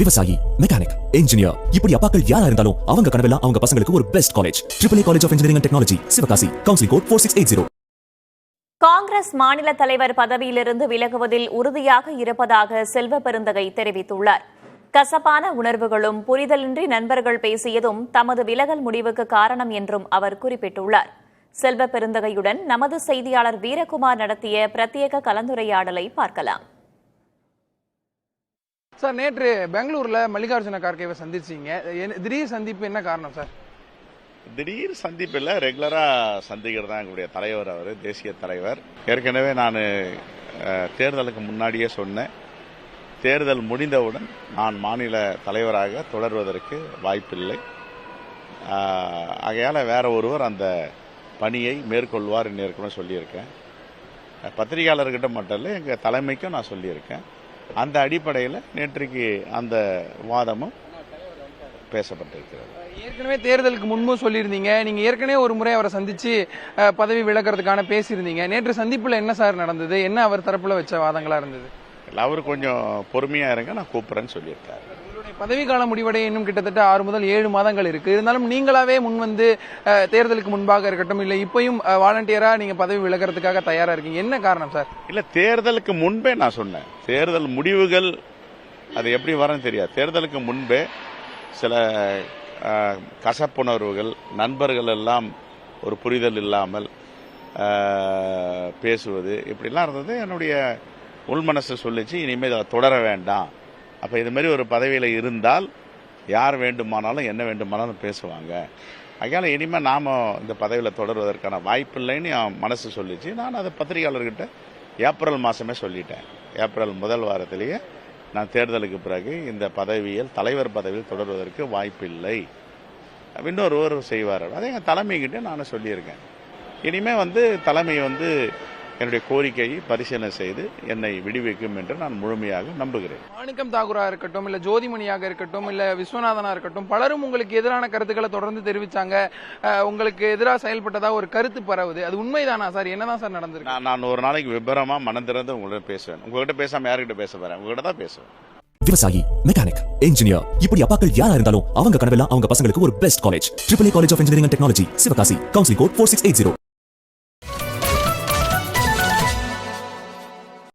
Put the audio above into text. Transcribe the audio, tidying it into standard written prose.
விவசாயி, mechanic, engineer, இப்படி அப்பாக்கள் யாரா இருந்தாலும் அவங்க கனவெல்லாம் அவங்க பசங்களுக்கு ஒரு best college. AAA college of engineering and technology, Sivakasi. Counselling code 4680. Congress மாநில தலைவர் பதவியிலிருந்து விலகுவதில் உறுதியாக இருப்பதாக செல்வ பெருந்தகை தெரிவித்துள்ளார். கசப்பான உணர்வுகளும் புரிதலின்றி நண்பர்கள் பேசியதும் தமது விலகல் முடிவுக்கு காரணம் என்றும் அவர் குறிப்பிட்டுள்ளார். செல்வ பெருந்தகையுடன் நமது செய்தியாளர் வீரகுமார் நடத்திய பிரத்யேக கலந்துரையாடலை பார்க்கலாம். சார், நேற்று பெங்களூர்ல மல்லிகார்ஜுன கார்கேவை சந்திச்சீங்க. திடீர் சந்திப்பு, என்ன காரணம் சார்? திடீர் சந்திப்பு இல்லை, ரெகுலராக சந்திக்கிறது தான் எங்களுடைய தலைவர். அவர் தேசிய தலைவர். ஏற்கனவே நான் தேர்தலுக்கு முன்னாடியே சொன்னேன், தேர்தல் முடிந்தவுடன் நான் மாநில தலைவராக தொடர்வதற்கு வாய்ப்பில்லை. ஆகையால் வேற ஒருவர் அந்த பணியை மேற்கொள்வார் என்று ஏற்கனவே சொல்லியிருக்கேன். பத்திரிகையாளர்கிட்ட மட்டும் இல்லை, எங்கள் தலைமைக்கும் நான் சொல்லியிருக்கேன். அந்த அடிப்படையில் நேற்றைக்கு அந்த வாதமும் பேசப்பட்டிருக்கிறது. ஏற்கனவே தேர்தலுக்கு முன்பு சொல்லியிருந்தீங்க, நீங்க ஏற்கனவே ஒரு முறை அவரை சந்திச்சு பதவி விலகிறதுக்கான பேசியிருந்தீங்க. நேற்று சந்திப்புல என்ன சார் நடந்தது? என்ன அவர் தரப்புல வச்ச வாதங்களா இருந்தது? அவர் கொஞ்சம் பொறுமையா இருங்க, நான் கூப்பிடுறேன்னு சொல்லியிருக்காரு. உங்களுடைய பதவி காலம் முடிவடைய இன்னும் கிட்டத்தட்ட 6 முதல் 7 மாதங்கள் இருக்கு. இருந்தாலும் நீங்களாவே முன் வந்து தேர்தலுக்கு முன்பாக இருக்கட்டும், இல்ல இப்பயும் வாலண்டியரா நீங்க பதவி விலகிறதுக்காக தயாரா இருக்கீங்க. என்ன காரணம் சார்? இல்ல, தேர்தலுக்கு முன்பே நான் சொன்னேன். தேர்தல் முடிவுகள் அது எப்படி வரன்னு தெரியாது. தேர்தலுக்கு முன்பே சில கசப்புணர்வுகள், நண்பர்கள் எல்லாம் ஒரு புரிதல் இல்லாமல் பேசுவது, இப்படிலாம் இருந்தது. என்னுடைய உள்மனசு சொல்லிச்சு, இனிமேல் அதை தொடர வேண்டாம். அப்போ இது மாதிரி ஒரு பதவியில் இருந்தால் யார் வேண்டுமானாலும் என்ன வேண்டுமானாலும் பேசுவாங்க. அதனால் இனிமேல் நாம் இந்த பதவியில் தொடர்வதற்கான வாய்ப்பில்லைன்னு என் மனசு சொல்லிச்சு. நான் அதை பத்திரிகையாளர்கிட்ட ஏப்ரல் மாதமே சொல்லிட்டேன். ஏப்ரல் முதல் வாரத்திலேயே நான் தேர்தலுக்கு பிறகு இந்த பதவியில், தலைவர் பதவியில் தொடர்வதற்கு வாய்ப்பில்லை, இன்னொருவர் செய்வார். அதை எங்கள் தலைமைக்கிட்டே நான் சொல்லியிருக்கேன். இனிமேல் தலைமை என்னுடைய கோரிக்கையை பரிசீலனை செய்து என்னை விடுவிக்கும் என்று நான் முழுமையாக நம்புகிறேன். மாணிக்கம் தாகூரா இருக்கட்டும், இல்ல ஜோதிமணியாக இருக்கட்டும், இல்ல விஸ்வநாதனா இருக்கட்டும், பலரும் உங்களுக்கு எதிரான கருத்துக்களை தொடர்ந்து தெரிவிச்சாங்க. உங்களுக்கு எதிராக செயல்பட்டதா ஒரு கருத்து பரவுது. அது உண்மைதானா சார்? என்னதான் சார் நடந்திருக்கு? நான் ஒரு நாளைக்கு விபரமா மனம் திறந்து உங்கள்கிட்ட பேசுவேன். உங்ககிட்ட பேசாம யார்கிட்ட பேச போறேன்? உங்ககிட்ட தான் பேசுவேன். விவசாயி, மெக்கானிக், இன்ஜினியர், இப்படி அப்பாக்கள் யாரா இருந்தாலும் அவங்க கனவெல்லாம் அவங்க பசங்களுக்கு ஒரு best college. AAA college of engineering and technology, Sivakasi. Counselling code 4680.